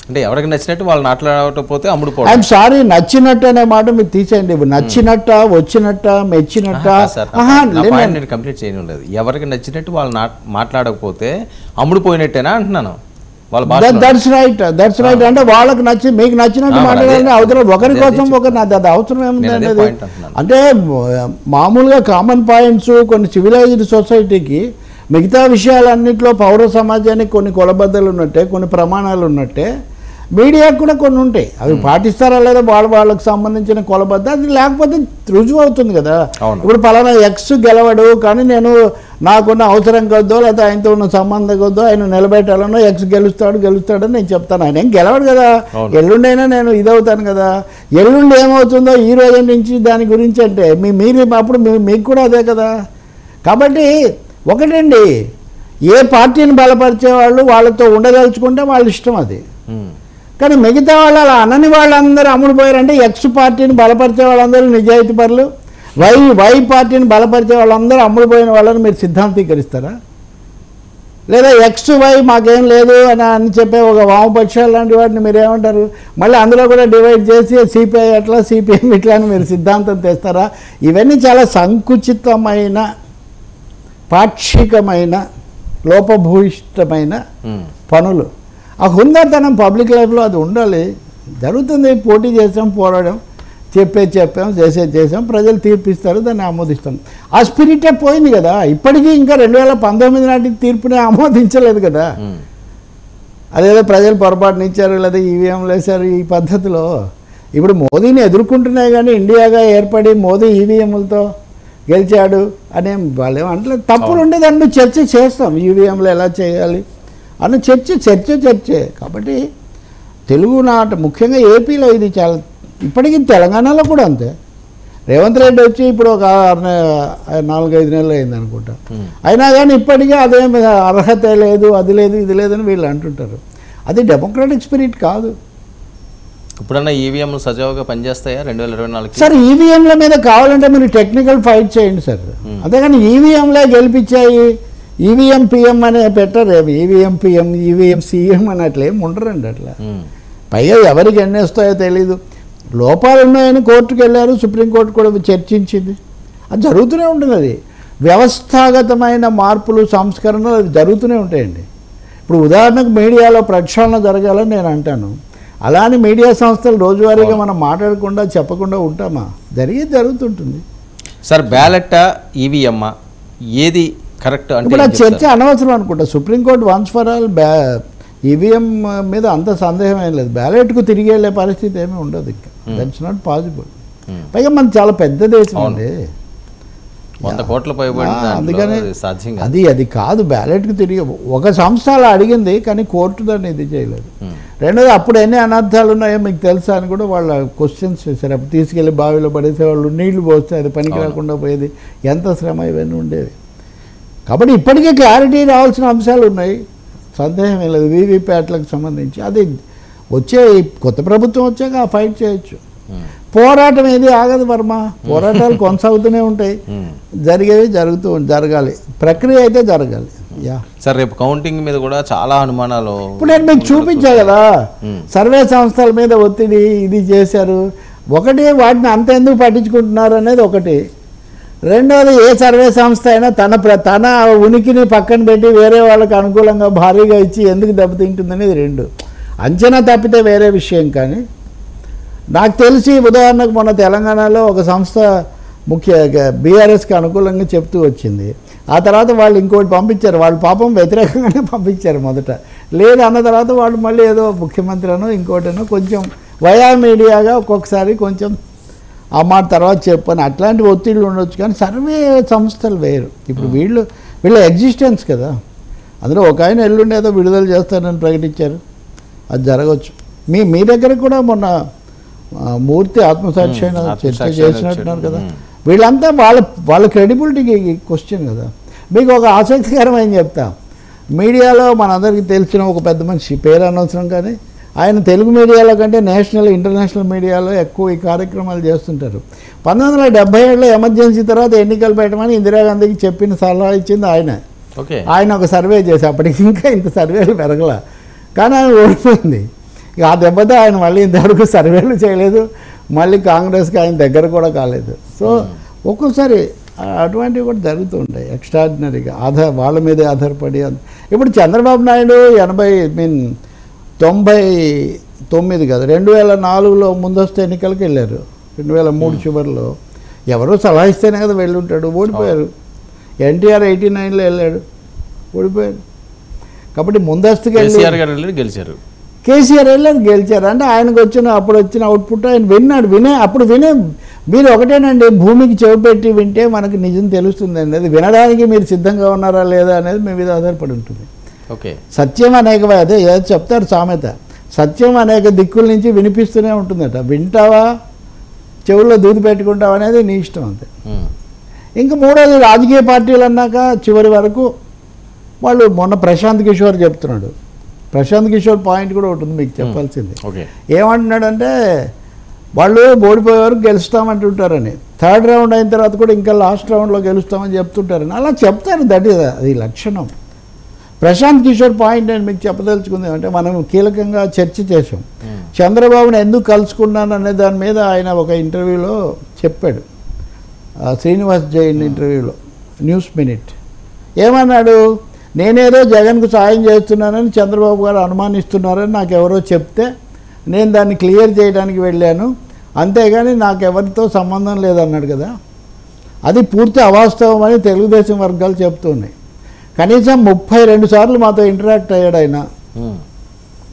అంటే ఎవరికి నచ్చినట్టు వాళ్ళు మాట్లాడకపోతే అమ్ముడుపోవడం. ఐఎమ్ సారీ, నచ్చినట్టు అనే మాట మీరు తీసేయండి. నచ్చినట్ట, వచ్చినట్ట, మెచ్చినట్ట నేను కంప్లీట్ చేయడం లేదు. ఎవరికి నచ్చినట్టు వాళ్ళు మాట్లాడకపోతే అమ్ముడుపోయినట్టేనా అంటున్నాను. దట్స్ రైట్ అంటే వాళ్ళకి మీకు నచ్చినట్టు మాట్లాడాలని అవసరం, ఒకరి కోసం ఒకరు అది అవసరం ఏముందండి. అది అంటే మామూలుగా కామన్ పాయింట్స్ కొన్ని సివిలైజ్డ్ సొసైటీకి మిగతా విషయాలన్నింటిలో పౌర సమాజానికి కొన్ని కొలబద్దలు ఉన్నట్టే, కొన్ని ప్రమాణాలు ఉన్నట్టే మీడియాకు కూడా కొన్ని ఉంటాయి. అవి పాటిస్తారా లేదా వాళ్ళకి సంబంధించిన కొలబద్ద, అది లేకపోతే రుజువు అవుతుంది కదా. ఇప్పుడు పలానా ఎక్స్ గెలవడు, కానీ నేను నాకున్న అవసరం కొద్దో లేదా ఆయనతో ఉన్న సంబంధం కొద్దో ఆయన నిలబెట్టాలనో ఎక్స్ గెలుస్తాడని నేను చెప్తాను. ఆయన ఏం గెలవడు కదా, ఎల్లుండైనా నేను ఇదవుతాను కదా. ఎల్లుండి ఏమవుతుందో ఈ రోజు నుంచి దాని గురించి అంటే మీరు అప్పుడు మీకు కూడా అదే కదా. కాబట్టి ఒకటండి, ఏ పార్టీని బలపరిచే వాళ్ళు వాళ్ళతో ఉండదలుచుకుంటే వాళ్ళ ఇష్టం అది. కానీ మిగతా వాళ్ళు అలా అనని వాళ్ళందరూ అమ్ముడుపోయారంటే ఎక్స్ పార్టీని బలపరిచే వాళ్ళందరూ నిజాయితీ పరులు, వై పార్టీని బలపరిచే వాళ్ళందరూ అమ్ముడుపోయిన వాళ్ళని మీరు సిద్ధాంతీకరిస్తారా? లేదా ఎక్స్ వై మాకేం లేదు అని చెప్పే ఒక వామపక్షాలు లాంటి వాటిని మీరు ఏమంటారు? మళ్ళీ అందులో కూడా డివైడ్ చేసి సిపిఐ అట్లా, సిపిఎం ఇట్లా అని మీరు సిద్ధాంతం తెస్తారా? ఇవన్నీ చాలా సంకుచితమైన, పాక్షికమైన, లోపభూయిష్టమైన పనులు. ఆ హుందాతనం పబ్లిక్ లైఫ్లో అది ఉండాలి. జరుగుతుంది, పోటీ చేసాం, పోరాడాం, చెప్పాం, చేసాం, ప్రజలు తీర్పిస్తారు, దాన్ని ఆమోదిస్తాం. ఆ స్పిరిటే పోయింది కదా. ఇప్పటికీ ఇంకా 2019 నాటి తీర్పుని ఆమోదించలేదు కదా. అదేదో ప్రజలు పొరపాటున ఇచ్చారు లేదా ఈవీఎంలు వేశారు ఈ పద్ధతిలో. ఇప్పుడు మోదీని ఎదుర్కొంటున్నాయి కానీ ఇండియాగా ఏర్పడి మోదీ ఈవీఎంలతో గెలిచాడు అనే వాళ్ళు అంటే తప్పులు ఉండే దాన్ని చర్చ చేస్తాం, ఈవీఎంలు ఎలా చేయాలి అన్న చర్చే. కాబట్టి తెలుగు నాట ముఖ్యంగా ఏపీలో ఇది చాలా, ఇప్పటికీ తెలంగాణలో కూడా అంతే. రేవంత్ రెడ్డి వచ్చి ఇప్పుడు ఒక 4-5 నెలలు అయింది అనుకుంటా, అయినా కానీ ఇప్పటికీ అదేం అర్హత లేదు, అది లేదు, ఇది లేదని వీళ్ళు అంటుంటారు. అది డెమోక్రాటిక్ స్పిరిట్ కాదు. ఇప్పుడన్నా ఈవీఎంలు సజావుగా పనిచేస్తాయా 2024? సార్ ఈవీఎంల మీద కావాలంటే మీరు టెక్నికల్ ఫైట్ చేయండి సార్, అంతేగాని ఈవీఎంలే గెలిపించాయి, ఈవీఎం పిఎం అనే పెట్టరు. ఈవీఎం పిఎం, ఈవీఎం సీఎం అని అట్లా ఏమి ఉండరండి. అట్లా పైగా ఎవరికి ఎన్ని వస్తాయో తెలీదు. లోపాలు ఉన్నాయని కోర్టుకు వెళ్ళారు, సుప్రీంకోర్టు కూడా చర్చించింది. అది జరుగుతూనే ఉంటుంది. అది వ్యవస్థాగతమైన మార్పులు, సంస్కరణలు అది జరుగుతూనే ఉంటాయండి. ఇప్పుడు ఉదాహరణకు మీడియాలో ప్రక్షాళన జరగాలని నేను అంటాను. అలానే మీడియా సంస్థలు రోజువారీగా మనం మాట్లాడకుండా చెప్పకుండా ఉంటామా? జరుగుతుంటుంది సార్. బ్యాలెట్టా ఈవీఎమ్మా ఏది కరెక్ట్ అంటే ఇప్పుడు ఆ చర్చ అనవసరం అనుకుంటా. Supreme court once for all EVM మీద అంత సందేహం ఏం లేదు. బ్యాలెట్కు తిరిగి వెళ్ళే పరిస్థితి ఏమీ ఉండదు. ఇంకా దట్స్ నాట్ పాసిబుల్. పైగా మన చాలా పెద్ద దేశం అండి, 100 కోట్ల పైబడి, అందుకని సాధ్యం అది కాదు. బ్యాలెట్కి తిరిగి ఒక సంస్థ అలా అడిగింది కానీ కోర్టు దాన్ని ఇది చేయలేదు. రెండోది అప్పుడు ఎన్ని అనర్థాలు ఉన్నాయో మీకు తెలుసా అని కూడా వాళ్ళ క్వశ్చన్స్ చేశారు. అప్పుడు తీసుకెళ్ళి బావిలో పడేసేవాళ్ళు, నీళ్లు పోస్తే అది పనికి రాకుండా పోయేది, ఎంత శ్రమ ఇవన్నీ ఉండేవి. కాబట్టి ఇప్పటికే క్లారిటీ రావాల్సిన అంశాలు ఉన్నాయి, సందేహం ఏం లేదు. వీవీప్యాట్లకు సంబంధించి అది వచ్చే కొత్త ప్రభుత్వం వచ్చాక ఆ ఫైట్ చేయొచ్చు. పోరాటం ఏది ఆగదు వర్మ, పోరాటాలు కొనసాగుతూనే ఉంటాయి, జరిగేవి జరగాలి, ప్రక్రియ అయితే జరగాలి. సార్ రేపు కౌంటింగ్ మీద కూడా చాలా అనుమానాలు. ఇప్పుడు నేను మీకు చూపించా కదా, సర్వే సంస్థల మీద ఒత్తిడి ఇది చేశారు. ఒకటి వాటిని అంత ఎందుకు పట్టించుకుంటున్నారు అనేది ఒకటి. రెండోది ఏ సర్వే సంస్థ అయినా తన ఉనికిని పక్కన పెట్టి వేరే వాళ్ళకి అనుకూలంగా భారీగా ఇచ్చి ఎందుకు దెబ్బతింటుందనేది రెండు. అంచనా తప్పితే వేరే విషయం. కానీ నాకు తెలిసి ఉదాహరణకు మొన్న తెలంగాణలో ఒక సంస్థ బీఆర్ఎస్కి అనుకూలంగా చెప్తూ వచ్చింది. ఆ తర్వాత వాళ్ళు ఇంకోటి పంపించారు, వాళ్ళు పాపం వ్యతిరేకంగానే పంపించారు మొదట. లేదు అన్న తర్వాత వాళ్ళు మళ్ళీ ఏదో ముఖ్యమంత్రి అనో ఇంకోటనో కొంచెం వయా మీడియాగా ఒక్కొక్కసారి కొంచెం ఆ మాట తర్వాత చెప్పని అట్లాంటి ఒత్తిళ్ళు ఉండొచ్చు. కానీ సర్వే సంస్థలు వేరు. ఇప్పుడు వీళ్ళ ఎగ్జిస్టెన్స్ కదా. అందులో ఒక ఆయన ఎల్లుండి ఏదో విడుదల చేస్తారని ప్రకటించారు, అది జరగవచ్చు. మీ దగ్గర కూడా మొన్న మూర్తి ఆత్మసాక్షి అయిన చర్చ చేసినట్టున్నారు కదా. వీళ్ళంతా వాళ్ళ క్రెడిబిలిటీకి క్వశ్చన్ కదా. మీకు ఒక ఆసక్తికరమైన చెప్తా. మీడియాలో మనందరికీ తెలిసిన ఒక పెద్ద మనిషి, పేరు అనవసరం కానీ, ఆయన తెలుగు మీడియాలో కంటే నేషనల్ ఇంటర్నేషనల్ మీడియాలో ఎక్కువ ఈ కార్యక్రమాలు చేస్తుంటారు. 1977లో ఎమర్జెన్సీ తర్వాత ఎన్నికలు పెట్టమని ఇందిరాగాంధీకి చెప్పిన సలహా ఇచ్చింది ఆయన. ఆయన ఒక సర్వే చేసి, అప్పటికి ఇంకా ఇంత సర్వేలు పెరగల, కానీ ఆయన ఓడిపోయింది. ఇక ఆ దెబ్బతో ఆయన మళ్ళీ ఇంతవరకు సర్వేలు చేయలేదు, మళ్ళీ కాంగ్రెస్కి ఆయన దగ్గర కూడా కాలేదు. సో ఒక్కోసారి అటువంటివి కూడా జరుగుతూ ఉంటాయి ఎక్స్ట్రాడినరీగా, వాళ్ళ మీదే ఆధారపడి. ఇప్పుడు చంద్రబాబు నాయుడు 99 కదా, 2004లో ముందస్తు ఎన్నికలకు వెళ్ళారు. 2003 చివరిలో ఎవరో సలహా ఇస్తేనే కదా వెళ్ళుంటాడు, ఓడిపోయారు. ఎన్టీఆర్ 89లో వెళ్ళాడు, ఓడిపోయారు. కాబట్టి ముందస్తుగా గెలిచారు, కేసీఆర్ వెళ్ళారు, గెలిచారు. అంటే ఆయనకు అప్పుడు వచ్చిన అవుట్పుట్ ఆయన వినే మీరు ఒకటేనండి, భూమికి చెవిపెట్టి వింటే మనకు నిజం తెలుస్తుందండి. అది వినడానికి మీరు సిద్ధంగా ఉన్నారా లేదా అనేది మీ మీద ఆధారపడి ఉంటుంది. సత్యం అనేక, అదే ఏదో చెప్తారు సామెత, సత్యం అనేక దిక్కుల నుంచి వినిపిస్తూనే ఉంటుందట. వింటావా, చెవుల్లో దూది పెట్టుకుంటావా అనేది నీ ఇష్టం అంతే. ఇంకా మూడోది, రాజకీయ పార్టీలు అన్నాక చివరి వరకు వాళ్ళు, మొన్న ప్రశాంత్ కిషోర్ చెప్తున్నాడు, ప్రశాంత్ కిషోర్ పాయింట్ కూడా ఉంటుంది మీకు చెప్పాల్సింది. ఏమంటున్నాడంటే వాళ్ళు ఓడిపోయే వరకు గెలుస్తామంటుంటారని, 3rd రౌండ్ అయిన తర్వాత కూడా ఇంకా లాస్ట్ రౌండ్లో గెలుస్తామని చెప్తుంటారని అలా చెప్తారు. అది లక్షణం. ప్రశాంత్ కిషోర్ పాయింట్ నేను మీకు చెప్పదలుచుకుంది అంటే, మనం కీలకంగా చర్చ చేసాం, చంద్రబాబును ఎందుకు కలుసుకున్నాను అనే దాని మీద ఆయన ఒక ఇంటర్వ్యూలో చెప్పాడు, శ్రీనివాస్ జైన్ ఇంటర్వ్యూలో, న్యూస్ మినిట్. ఏమన్నాడు, నేనేదో జగన్కు సాయం చేస్తున్నానని చంద్రబాబు గారు అనుమానిస్తున్నారని నాకు ఎవరో చెప్తే నేను దాన్ని క్లియర్ చేయడానికి వెళ్ళాను, అంతేగాని నాకు ఎవరితో సంబంధం లేదన్నాడు కదా. అది పూర్తి అవాస్తవం అని తెలుగుదేశం వర్గాలు చెప్తున్నాయి. కనీసం 32 సార్లు మాతో ఇంటరాక్ట్ అయ్యాడు ఆయన.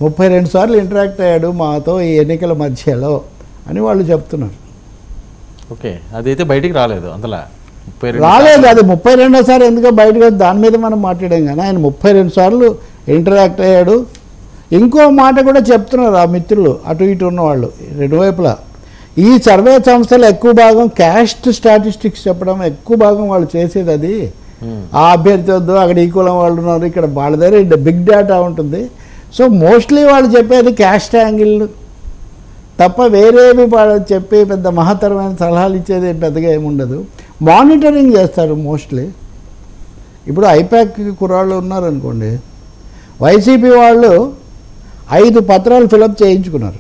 32 సార్లు ఇంటరాక్ట్ అయ్యాడు మాతో ఈ ఎన్నికల మధ్యలో అని వాళ్ళు చెప్తున్నారు. ఓకే, అదైతే బయటికి రాలేదు అంతలా. రాలేదు, అది 32సారి ఎందుకో బయటకు వచ్చి దాని మీద మనం మాట్లాడాం కానీ ఆయన 32 సార్లు ఇంటరాక్ట్ అయ్యాడు. ఇంకో మాట కూడా చెప్తున్నారు ఆ మిత్రులు అటు ఇటు ఉన్నవాళ్ళు రెండు వైపులా. ఈ సర్వే సంస్థలు ఎక్కువ భాగం క్యాస్ట్ స్టాటిస్టిక్స్ చెప్పడం ఎక్కువ భాగం వాళ్ళు చేసేది అది. ఆ అభ్యర్థి వద్దు, అక్కడ ఈ కులం వాళ్ళు ఉన్నారు, ఇక్కడ వాళ్ళ దగ్గర బిగ్ డేటా ఉంటుంది. సో మోస్ట్లీ వాళ్ళు చెప్పేది క్యాస్ట్ యాంగిల్ తప్ప వేరేవి వాళ్ళు చెప్పి పెద్ద మహత్తరమైన సలహాలు ఇచ్చేది పెద్దగా ఏముండదు. మానిటరింగ్ చేస్తారు మోస్ట్లీ. ఇప్పుడు ఐపాక్ కుర్రాళ్ళు ఉన్నారనుకోండి, వైసీపీ వాళ్ళు 5 పత్రాలు ఫిలప్ చేయించుకున్నారు.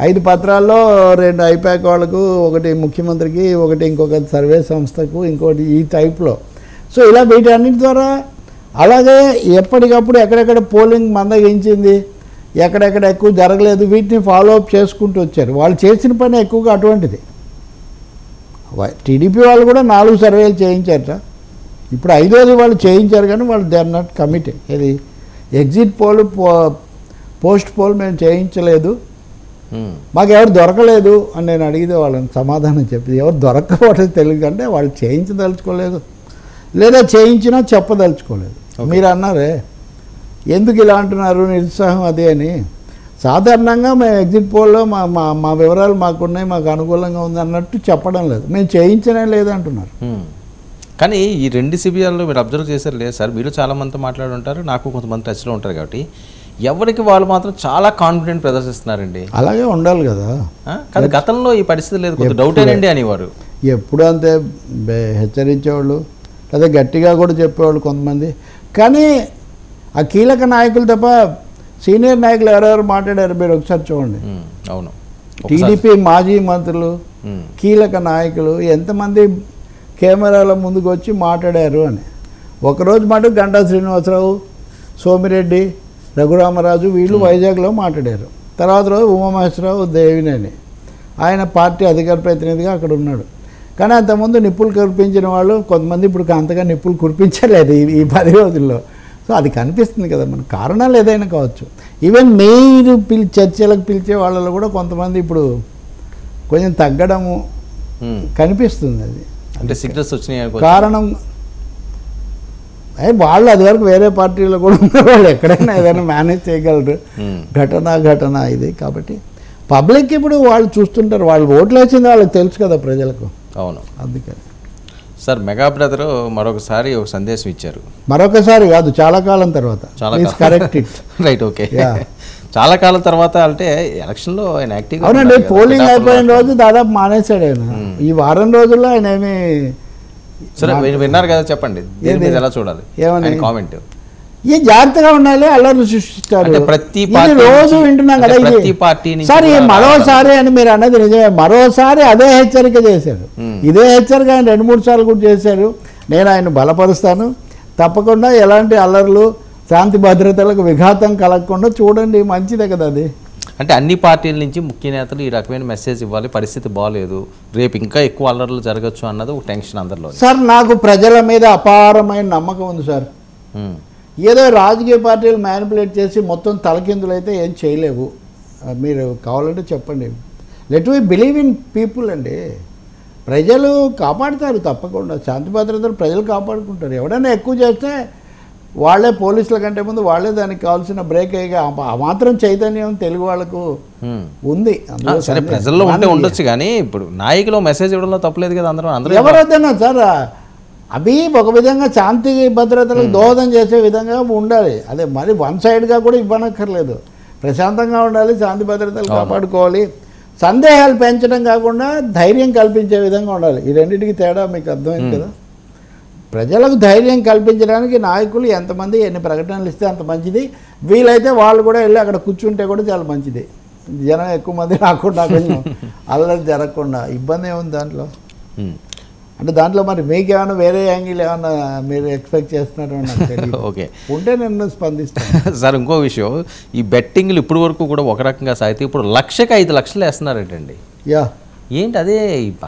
5 పత్రాల్లో 2 ఐపాక్ వాళ్ళకు, ఒకటి ముఖ్యమంత్రికి, ఒకటి ఇంకొక సర్వే సంస్థకు, ఇంకోటి ఈ టైప్లో. సో ఇలా వీటన్నిటి ద్వారా అలాగే ఎప్పటికప్పుడు ఎక్కడెక్కడ పోలింగ్ మందగించింది, ఎక్కడెక్కడ ఎక్కువ జరగలేదు, వీటిని ఫాలో అప్ చేసుకుంటూ వచ్చారు. వాళ్ళు చేసిన పని ఎక్కువగా అటువంటిది. టీడీపీ వాళ్ళు కూడా 4 సర్వేలు చేయించారట. ఇప్పుడు 5వది వాళ్ళు చేయించారు కానీ వాళ్ళు దే ఆర్ నాట్ కమిటెడ్. ఇది ఎగ్జిట్ పోల్ పోస్ట్ పోల్ మేము చేయించలేదు, మాకు ఎవరు దొరకలేదు అని నేను అడిగితే వాళ్ళని సమాధానం చెప్పింది. ఎవరు దొరకపోవడం తెలియదు అంటే వాళ్ళు చేయించదలుచుకోలేదు, లేదా చేయించినా చెప్పదలుచుకోలేదు. మీరు అన్నారే ఎందుకు ఇలా అంటున్నారు నిరుత్సాహం అది అని. సాధారణంగా మేము ఎగ్జిట్ పోల్లో మా వివరాలు మాకున్నాయి, మాకు అనుకూలంగా ఉంది అన్నట్టు చెప్పడం లేదు, మేము చేయించనే లేదు అంటున్నారు. కానీ ఈ 2 శిబిరాల్లో మీరు అబ్జర్వ్ చేశారు లేదు సార్, మీరు చాలామందితో మాట్లాడి ఉంటారు, నాకు కొంతమంది టచ్లో ఉంటారు కాబట్టి ఎవరికి వాళ్ళు మాత్రం చాలా కాన్ఫిడెంట్ ప్రదర్శిస్తున్నారండి. అలాగే ఉండాలి కదా. కానీ గతంలో ఈ పరిస్థితి లేదు, కొంచెం డౌటేనండి అనేవారు. ఎప్పుడు అంతే హెచ్చరించేవాళ్ళు, లేదా గట్టిగా కూడా చెప్పేవాళ్ళు కొంతమంది. కానీ ఆ కీలక నాయకులు తప్ప సీనియర్ నాయకులు ఎవరెవరు మాట్లాడారు మీరు ఒకసారి చూడండి. అవును, టీడీపీ మాజీ మంత్రులు, కీలక నాయకులు ఎంతమంది కెమెరాల ముందుకు వచ్చి మాట్లాడారు అని. ఒకరోజు మటు గంటా శ్రీనివాసరావు, సోమిరెడ్డి, రఘురామరాజు వీళ్ళు వైజాగ్లో మాట్లాడారు. తర్వాత రోజు ఉమామహేశ్వరరావు దేవినేని, ఆయన పార్టీ అధికార ప్రతినిధిగా అక్కడ ఉన్నాడు. కానీ అంతకుముందు నిప్పులు కురిపించిన వాళ్ళు కొంతమంది ఇప్పుడు అంతగా నిప్పులు కురిపించలేదు ఈ 10 రోజుల్లో. సో అది కనిపిస్తుంది కదా, మన కారణాలు ఏదైనా కావచ్చు. ఈవెన్ మీరు చర్చలకు పిలిచే వాళ్ళలో కూడా కొంతమంది ఇప్పుడు కొంచెం తగ్గడము కనిపిస్తుంది. అది అంటే సిగ్నల్స్ వచ్చినాయి కారణం. వాళ్ళు అది వరకు వేరే పార్టీలో కూడా ఉన్న వాళ్ళు ఎక్కడైనా ఏదైనా మేనేజ్ చేయగలరు. ఘటన ఇది కాబట్టి పబ్లిక్ ఇప్పుడు వాళ్ళు చూస్తుంటారు, వాళ్ళు ఓట్లు వేసింది వాళ్ళకి తెలుసు కదా ప్రజలకు. అవును, అందుకని సార్ మెగా బ్రదర్ మరొకసారి ఒక సందేశం ఇచ్చారు. మరొకసారి కాదు, చాలా కాలం తర్వాత. Correct it right, okay. చాలా కాలం తర్వాత అంటే ఎలక్షన్లో ఆయన యాక్టివ్. అవునండి, పోలింగ్ అయిపోయిన రోజు దాదాపు మానేశాడు ఆయన. ఈ వారం రోజుల్లో ఆయన ఏమి. సరే విన్నారు కదా, చెప్పండి ఎలా చూడాలి ఏమని కామెంట్. ఏ జాగ్రత్తగా ఉండాలి, అల్లర్లు సృష్టిస్తారు ప్రతి రోజు వింటున్నాం కదా. సరే మరోసారి అని మీరు అన్నది నిజమే, మరోసారి అదే హెచ్చరిక చేశారు. ఇదే హెచ్చరిక ఆయన 2-3 సార్లు కూడా చేశారు. నేను ఆయన బలపరుస్తాను, తప్పకుండా ఎలాంటి అల్లర్లు శాంతి భద్రతలకు విఘాతం కలగకుండా చూడండి, మంచిదే కదా అది. అంటే అన్ని పార్టీల నుంచి ముఖ్య నేతలు ఈ రకమైన మెసేజ్ ఇవ్వాలి, పరిస్థితి బాగాలేదు, రేపు ఇంకా ఎక్కువ అల్లర్లు జరగచ్చు అన్నది ఒక టెన్షన్ అందరిలో. సార్ నాకు ప్రజల మీద అపారమైన నమ్మకం ఉంది సార్. ఏదో రాజకీయ పార్టీలు మ్యానిపులేట్ చేసి మొత్తం తలకిందులు అయితే ఏం చేయలేవు. మీరు కావాలంటే చెప్పండి. Let we believe in people అండి. ప్రజలు కాపాడుతారు తప్పకుండా, శాంతి భద్రతలు ప్రజలు కాపాడుకుంటారు. ఎవడైనా ఎక్కువ చేస్తే వాళ్ళే పోలీసుల కంటే ముందు వాళ్ళే దానికి కావాల్సిన బ్రేక్ అయ్యగా ఆ మాత్రం చైతన్యం తెలుగు వాళ్ళకు ఉంది. సరే ప్రజల్లో ఉంటే ఉండొచ్చు కానీ ఇప్పుడు నాయకులు మెసేజ్ ఇవ్వడంలో తప్పలేదు కదా. అందరూ ఎవరైనా సార్ అవి ఒక విధంగా శాంతి భద్రతలకు దోహదం చేసే విధంగా ఉండాలి. అదే మరి వన్ సైడ్గా కూడా ఇవ్వనక్కర్లేదు. ప్రశాంతంగా ఉండాలి, శాంతి భద్రతలు కాపాడుకోవాలి, సందేహాలు పెంచడం కాకుండా ధైర్యం కల్పించే విధంగా ఉండాలి. ఈ రెండింటికి తేడా మీకు అర్థమైంది కదా. ప్రజలకు ధైర్యం కల్పించడానికి నాయకులు ఎంతమంది ఎన్ని ప్రకటనలు ఇస్తే అంత మంచిది. వీలైతే వాళ్ళు కూడా వెళ్ళి అక్కడ కూర్చుంటే కూడా చాలా మంచిది. జనం ఎక్కువ మంది రాకుండా కొంచెం అల్లరి జరగకుండా ఇబ్బంది ఏముంది దాంట్లో. అంటే దాంట్లో మరి మీకేమైనా వేరే యాంగిల్ ఏమన్నా మీరు ఎక్స్పెక్ట్ చేస్తున్నారో ఓకే ఉంటే నేను స్పందిస్తాను. సార్ ఇంకో విషయం, ఈ బెట్టింగ్లు ఇప్పటి వరకు కూడా ఒక రకంగా సాగితే ఇప్పుడు 1,00,000కి 5 లక్షలు వేస్తున్నారంటండి. యా ఏంటి అదే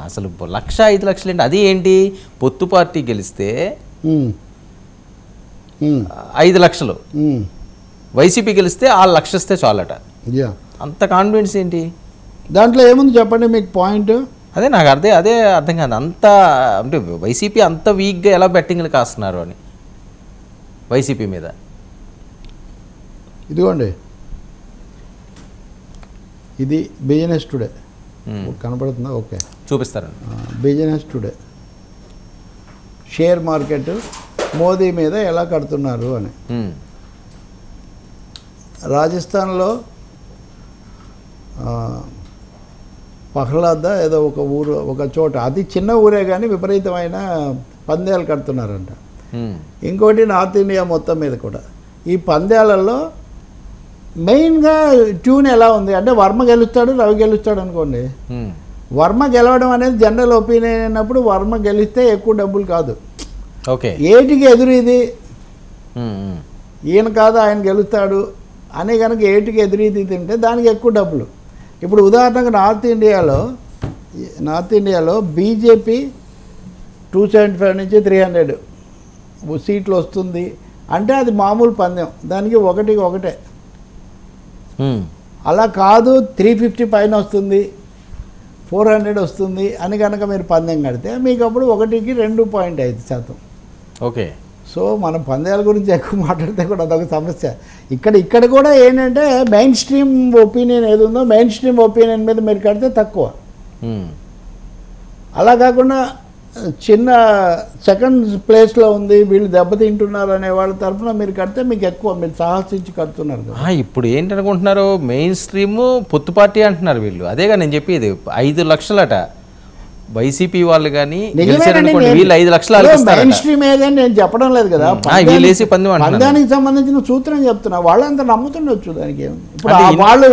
అసలు 1,00,000 5 లక్షలు ఏంటి? అది ఏంటి? పొత్తు పార్టీ గెలిస్తే 5 లక్షలు, వైసీపీ గెలిస్తే వాళ్ళు లక్షిస్తే చాలట. యా, అంత కాన్ఫిడెన్స్ ఏంటి దాంట్లో ఏముంది చెప్పండి మీకు పాయింట్? అదే నాకు అదే అర్థం కాదు. అంత అంటే వైసీపీ అంత వీక్గా ఎలా బెట్టింగ్లు కాస్తున్నారు అని వైసీపీ మీద. ఇదిగోండి, ఇది బిజినెస్ టుడే కనపడుతుందా? ఓకే, చూపిస్తారండి. Business today share market Modi మీద ఎలా కడుతున్నారు అని. రాజస్థాన్లో పహ్లాద ఏదో ఒక ఊరు, ఒక చోట, అది చిన్న ఊరే కానీ విపరీతమైన పందేలు కడుతున్నారంట. ఇంకోటి నార్త్ ఇండియా మొత్తం మీద కూడా ఈ పందేలలో మెయిన్గా ట్యూన్ ఎలా ఉంది అంటే వర్మ గెలుస్తాడు, రవి గెలుస్తాడు అనుకోండి. వర్మ గెలవడం అనేది జనరల్ ఒపీనియన్ అయినప్పుడు వర్మ గెలిస్తే ఎక్కువ డబ్బులు కాదు. ఓకే, ఏటికి ఎదురు ఇది ఈయన కాదు ఆయన గెలుస్తాడు అని కనుక ఏటికి ఎదురు ఇది తింటే దానికి ఎక్కువ డబ్బులు. ఇప్పుడు ఉదాహరణకు నార్త్ ఇండియాలో బీజేపీ 275 నుంచి 300 సీట్లు వస్తుంది అంటే అది మామూలు పందెం, దానికి ఒకటే. అలా కాదు 350 పైన వస్తుంది, 400 వస్తుంది అని కనుక మీరు పందెం కడితే మీకు అప్పుడు 1కి 2.5%. ఓకే, సో మనం పందేల గురించి ఎక్కువ మాట్లాడితే కూడా అదొక సమస్య. ఇక్కడ కూడా ఏంటంటే మెయిన్ స్ట్రీమ్ ఒపీనియన్ ఏది ఉందో మెయిన్ స్ట్రీమ్ ఒపీనియన్ మీద మీరు కడితే తక్కువ. అలా కాకుండా చిన్న సెకండ్ ప్లేస్లో ఉంది వీళ్ళు దెబ్బతింటున్నారు అనే వాళ్ళ తరఫున మీరు కడితే మీకు ఎక్కువ, మీరు సాహసించి కడుతున్నారు కదా. ఇప్పుడు ఏంటనుకుంటున్నారు, మెయిన్ స్ట్రీమ్ పొత్తు పార్టీ అంటున్నారు వీళ్ళు. అదేగా నేను చెప్పేది, 5 లక్షలట వైసీపీ వాళ్ళు కానీ వీళ్ళు 5 లక్షలు మెయిన్ స్ట్రీమ్ ఏదని నేను చెప్పడం లేదు కదా, పందానికి సంబంధించిన సూత్రం చెప్తున్నా. వాళ్ళంతా నమ్ముతుండొచ్చు, దానికి ఏముంది. ఇప్పుడు వాళ్ళు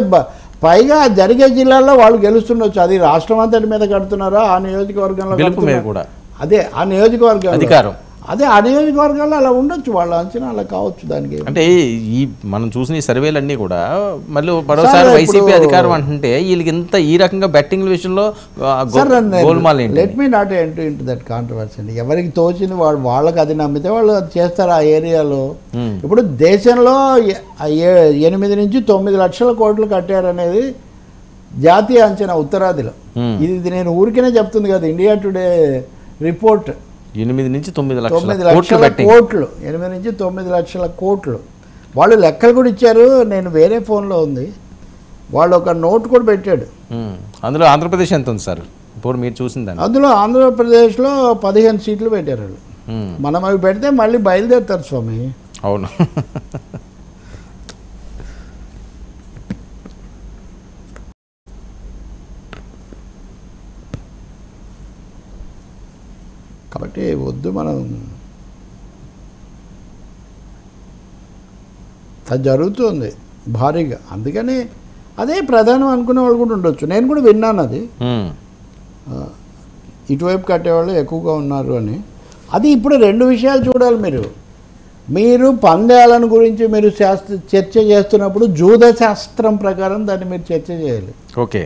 పైగా జరిగే జిల్లాల్లో వాళ్ళు గెలుస్తుండొచ్చు, అది రాష్ట్రం అంతటి మీద కడుతున్నారా ఆ నియోజకవర్గంలో కూడా, అదే ఆ నియోజకవర్గం అధికారం, అదే ఆ నియోజకవర్గాల్లో అలా ఉండొచ్చు, వాళ్ళ అంచనా అలా కావచ్చు. దానికి అంటే ఈ మనం చూసిన ఈ సర్వేలన్నీ కూడా మళ్ళీ మరోసారి వైసీపీ అధికారం అంటుంటే వీళ్ళకి ఇంత ఈ రకంగా బెట్టింగ్ విషయంలో let me not enter into that controversy అండి. ఎవరికి తోచింది వాళ్ళకి అది నమ్మితే వాళ్ళు అది చేస్తారు ఆ ఏరియాలో. ఇప్పుడు దేశంలో 8 నుంచి 9 లక్షల కోట్లు కట్టారనేది జాతీయ అంచనా ఉత్తరాదిలో. ఇది నేను ఊరికనే చెప్తుంది కదా, ఇండియా టుడే రిపోర్ట్. 8 నుంచి 9 లక్షల కోట్లు 8 నుంచి 9 లక్షల కోట్లు వాళ్ళు లెక్కలు కూడా ఇచ్చారు. నేను వేరే ఫోన్లో ఉంది, వాళ్ళు ఒక నోట్ కూడా పెట్టాడు. అందులో ఆంధ్రప్రదేశ్ ఎంత ఉంది సార్ ఇప్పుడు మీరు చూసిందని? అందులో ఆంధ్రప్రదేశ్లో 15 సీట్లు పెట్టారు వాళ్ళు. మనం అవి పెడితే మళ్ళీ బయలుదేరుతారు స్వామి. అవును, కాబట్టి వద్దు, మనం అది జరుగుతుంది భారీగా. అందుకని అదే ప్రధానం అనుకునే వాళ్ళు కూడా ఉండొచ్చు. నేను కూడా విన్నాను అది, ఇటువైపు కట్టేవాళ్ళు ఎక్కువగా ఉన్నారు అని. అది ఇప్పుడు 2 విషయాలు చూడాలి మీరు పందేలను గురించి మీరు చర్చ చేస్తున్నప్పుడు జూద శాస్త్రం ప్రకారం దాన్ని మీరు చర్చ చేయాలి. ఓకే,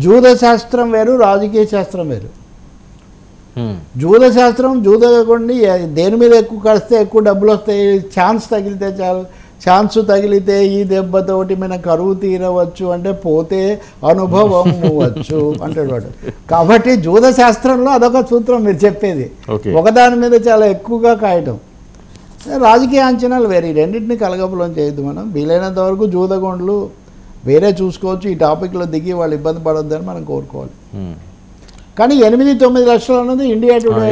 జూద శాస్త్రం వేరు, రాజకీయ శాస్త్రం వేరు. జూద శాస్త్రం జూదగొండి దేని మీద ఎక్కువ కడిస్తే ఎక్కువ డబ్బులు వస్తాయి, ఛాన్స్ తగిలితే చాలు, ఛాన్స్ తగిలితే ఈ దెబ్బతోటి మన కరువు తీరవచ్చు అంటే పోతే అనుభవం వచ్చు అంటాడు వాడు. కాబట్టి జూద శాస్త్రంలో అదొక సూత్రం మీరు చెప్పేది, ఒకదాని మీద చాలా ఎక్కువగా కాయటం. రాజకీయ అంచనాలు వేరే, రెండింటిని కలగపులం చేయొద్దు మనం. వీలైనంత వరకు జూదగొండలు వేరే చూసుకోవచ్చు, ఈ టాపిక్లో దిగి వాళ్ళు ఇబ్బంది పడొద్దని మనం కోరుకోవాలి. కానీ 8-9 లక్షలు అన్నది ఇండియా టుడే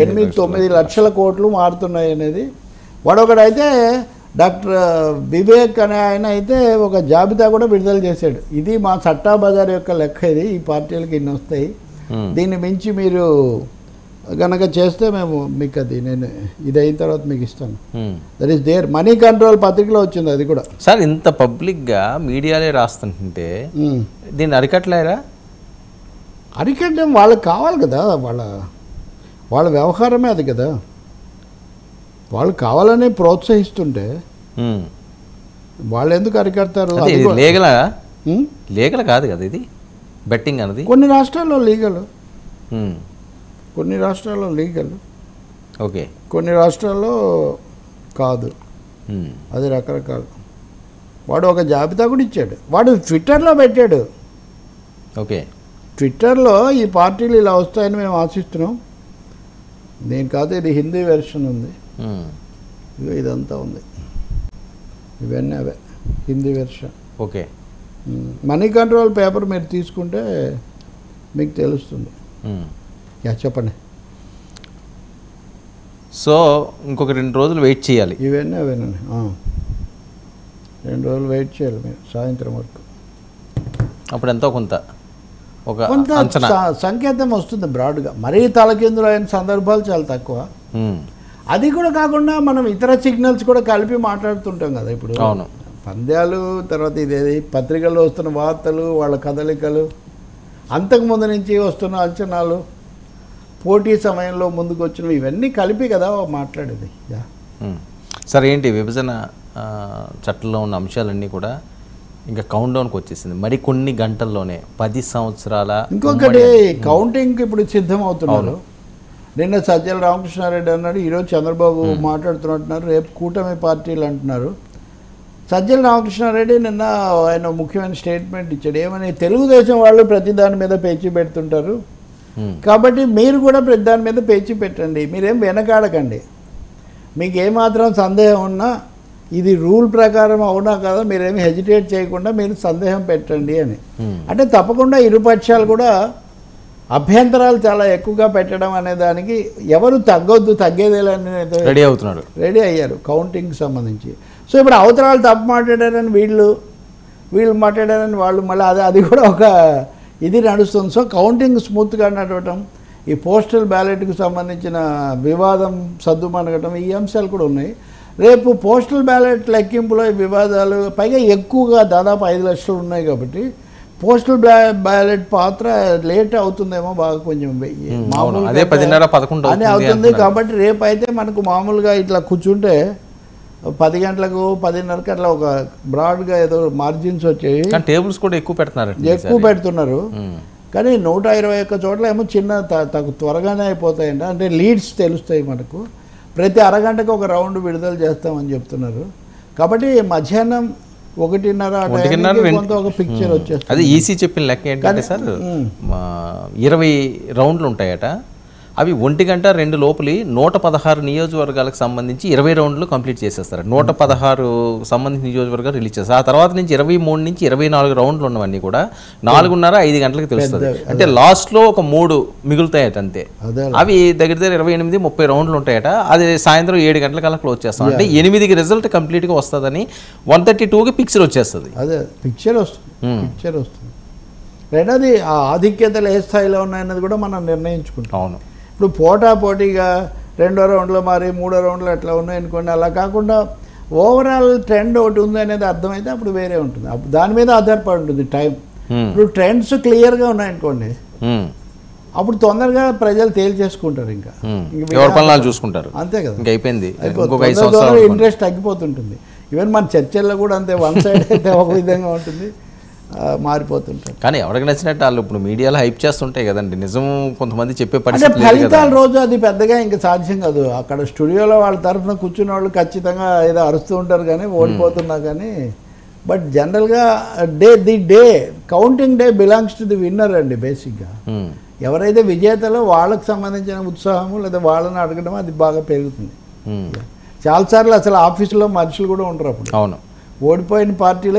8-9 లక్షల కోట్లు మారుతున్నాయి అనేది. వాడొకడైతే డాక్టర్ వివేక్ అనే ఆయన అయితే ఒక జాబితా కూడా విడుదల చేశాడు. ఇది మా సట్టా బజార్ యొక్క లెక్క, ఇది ఈ పార్టీలకు ఇన్ని వస్తాయి, దీన్ని మించి మీరు కనుక చేస్తే మేము మీకు అది నేను ఇది అయిన తర్వాత మీకు ఇస్తాను. That is their money control పత్రికలో వచ్చింది అది కూడా. సార్ ఇంత పబ్లిక్గా మీడియాలే రాస్తుంటే దీన్ని అరికట్టలేరా? అరికట్టడం వాళ్ళకి కావాలి కదా, వాళ్ళ వ్యవహారమే అది కదా. వాళ్ళు కావాలని ప్రోత్సహిస్తుంటే వాళ్ళు ఎందుకు అరికడతారు? లీగల్ కాదు కదా ఇది బెట్టింగ్ అన్నది. కొన్ని రాష్ట్రాల్లో లీగల్, కొన్ని రాష్ట్రాల్లో లీగల్, ఓకే, కొన్ని రాష్ట్రాల్లో కాదు, అది రకరకాలు. వాడు ఒక జాబితా కూడా ఇచ్చాడు. వాడు ట్విట్టర్లో పెట్టాడు. ఓకే, ట్విట్టర్లో ఈ పార్టీలు ఇలా వస్తాయని మేము ఆశిస్తున్నాం. నేను కాదు, ఇది హిందీ వెర్షన్ ఉంది. ఇగో ఇదంతా ఉంది, ఇవన్నీ అవే Hindi version. Okay, money control paper మీరు తీసుకుంటే మీకు తెలుస్తుంది. చెప్పండి. సో ఇంకొక 2 రోజులు వెయిట్ చేయాలి. ఇవన్నీ అవేనండి. 2 రోజులు వెయిట్ చేయాలి మీరు, సాయంత్రం వరకు. అప్పుడు ఎంతో కొంత ఒక కొంత సంకేతం వస్తుంది బ్రాడ్గా. మరీ తలకిందులు అయిన సందర్భాలు చాలా తక్కువ. అది కూడా కాకుండా మనం ఇతర సిగ్నల్స్ కూడా కలిపి మాట్లాడుతుంటాం కదా ఇప్పుడు. అవును, పంద్యాలు, తర్వాత ఇదేది పత్రికల్లో వస్తున్న వార్తలు, వాళ్ళ కదలికలు, అంతకుముందు నుంచి వస్తున్న అంచనాలు, పోటీ సమయంలో ముందుకు వచ్చినవి, ఇవన్నీ కలిపి కదా మాట్లాడేది. సరే, ఏంటి విభజన చట్టంలో ఉన్న అంశాలన్నీ కూడా ఇంకా కౌంట్ డౌన్కి వచ్చేసింది. మరి కొన్ని గంటల్లోనే 10 సంవత్సరాల ఇంకొకటి కౌంటింగ్కి ఇప్పుడు సిద్ధం అవుతున్నారు. నిన్న సజ్జల రామకృష్ణారెడ్డి అన్నాడు, ఈరోజు చంద్రబాబు మాట్లాడుతున్నట్టున్నారు, రేపు కూటమి పార్టీలు అంటున్నారు. సజ్జల రామకృష్ణారెడ్డి నిన్న ఆయన ముఖ్యమైన స్టేట్మెంట్ ఇచ్చాడు. ఏమని, తెలుగుదేశం వాళ్ళు ప్రతి దాని మీద పేచీ పెడుతుంటారు, కాబట్టి మీరు కూడా ప్రతి దాని మీద పేచీ పెట్టండి, మీరేం వెనకాడకండి, మీకు ఏమాత్రం సందేహం ఉన్నా ఇది రూల్ ప్రకారం అవునా కదా, మీరేమి హెజిటేట్ చేయకుండా మీరు సందేహం పెట్టండి అని. అంటే తప్పకుండా ఇరుపక్షాలు కూడా అభ్యంతరాలు చాలా ఎక్కువగా పెట్టడం అనే దానికి ఎవరు తగ్గేదేలని రెడీ అయ్యారు కౌంటింగ్కి సంబంధించి. సో ఇప్పుడు అవతరాలు తప్పు మాట్లాడారని వీళ్ళు మాట్లాడారని వాళ్ళు, మళ్ళీ అది కూడా ఒక ఇది నడుస్తుంది. సో కౌంటింగ్ స్మూత్గా నడవటం, ఈ పోస్టల్ బ్యాలెట్కి సంబంధించిన వివాదం సద్దుమణగటం, ఈ అంశాలు కూడా ఉన్నాయి. రేపు పోస్టల్ బ్యాలెట్ లెక్కింపులో వివాదాలు పైగా ఎక్కువగా దాదాపు 5 లక్షలు ఉన్నాయి కాబట్టి పోస్టల్ బ్యాలెట్ పాత్ర లేట్ అవుతుందేమో, బాగా కొంచెం అదే 10:30-11 అని అవుతుంది. కాబట్టి రేపు అయితే మనకు మామూలుగా ఇట్లా కూర్చుంటే 10 గంటలకు 10:30కి అట్లా ఒక బ్రాడ్గా ఏదో మార్జిన్స్ వచ్చాయి. టేబుల్స్ కూడా ఎక్కువ పెడుతున్నారు. కానీ 121 చోట్ల ఏమో చిన్న త్వరగానే అయిపోతాయండి. అంటే లీడ్స్ తెలుస్తాయి మనకు. ప్రతి అరగంటకు ఒక రౌండ్ విడుదల చేస్తామని చెప్తున్నారు. కాబట్టి మధ్యాహ్నం 1:30 కొంత ఒక పిక్చర్ వచ్చేస్తుంది. అది ఈసీ చెప్పిన లెక్క ఏంటంటే సార్, 20 రౌండ్లు ఉంటాయట. అవి 1 గంట 2 లోపలి 116 నియోజకవర్గాలకు సంబంధించి 20 రౌండ్లు కంప్లీట్ చేసేస్తారు. 116 సంబంధించిన నియోజకవర్గాలు రిలీజ్ చేస్తారు. ఆ తర్వాత నుంచి 23 నుంచి 24 రౌండ్లు ఉన్నవన్నీ కూడా 4:30-5 గంటలకు తెలుస్తుంది. అంటే లాస్ట్లో ఒక 3 మిగులుతాయట అంతే. అవి దగ్గర 28-30 రౌండ్లు ఉంటాయట. అది సాయంత్రం 7 గంటలకల్లా క్లోజ్ చేస్తాం. అంటే 8కి రిజల్ట్ కంప్లీట్గా వస్తుందని 132కి పిక్చర్ వచ్చేస్తుంది. అదే పిక్చర్ వస్తుంది. రెండోది ఆ ఆధిక్యతలు ఏ స్థాయిలో ఉన్నాయన్నది కూడా మనం నిర్ణయించుకుంటాం. అవును, ఇప్పుడు పోటాపోటీగా 2వ రౌండ్లో మరి 3వ రౌండ్లో అట్లా ఉన్నాయనుకోండి. అలా కాకుండా ఓవరాల్ ట్రెండ్ ఒకటి ఉంది అనేది అర్థమైతే అప్పుడు వేరే ఉంటుంది. అప్పుడు దాని మీద ఆధారపడి ఉంటుంది టైం. ఇప్పుడు ట్రెండ్స్ క్లియర్గా ఉన్నాయనుకోండి, అప్పుడు తొందరగా ప్రజలు తేల్చేసుకుంటారు. ఇంకా చూసుకుంటారు, అంతే కదా, అయిపోయింది. ఇంట్రెస్ట్ తగ్గిపోతుంటుంది. ఈవెన్ మన చర్చల్లో కూడా అంతే, వన్ సైడ్ అయితే ఒక విధంగా ఉంటుంది, మారిపోతుంటారు. కానీ ఎవరికి నచ్చినట్టు వాళ్ళు ఇప్పుడు మీడియాలో హైప్ చేస్తుంటాయి కదండి. నిజం కొంతమంది చెప్పే పరిస్థితి ఫలితాల రోజు అది పెద్దగా ఇంకా సాధ్యం కాదు. అక్కడ స్టూడియోలో వాళ్ళ తరఫున కూర్చున్న వాళ్ళు ఖచ్చితంగా ఏదో అరుస్తూ ఉంటారు కానీ ఓడిపోతున్నా కానీ. బట్ జనరల్గా counting day belongs to the winner అండి. బేసిక్గా ఎవరైతే విజేతలో వాళ్ళకి సంబంధించిన ఉత్సాహము లేదా వాళ్ళని అడగడం అది బాగా పెరుగుతుంది. చాలాసార్లు అసలు ఆఫీసులో మనుషులు కూడా ఉంటారు అప్పుడు. అవును, ఓడిపోయిన పార్టీలో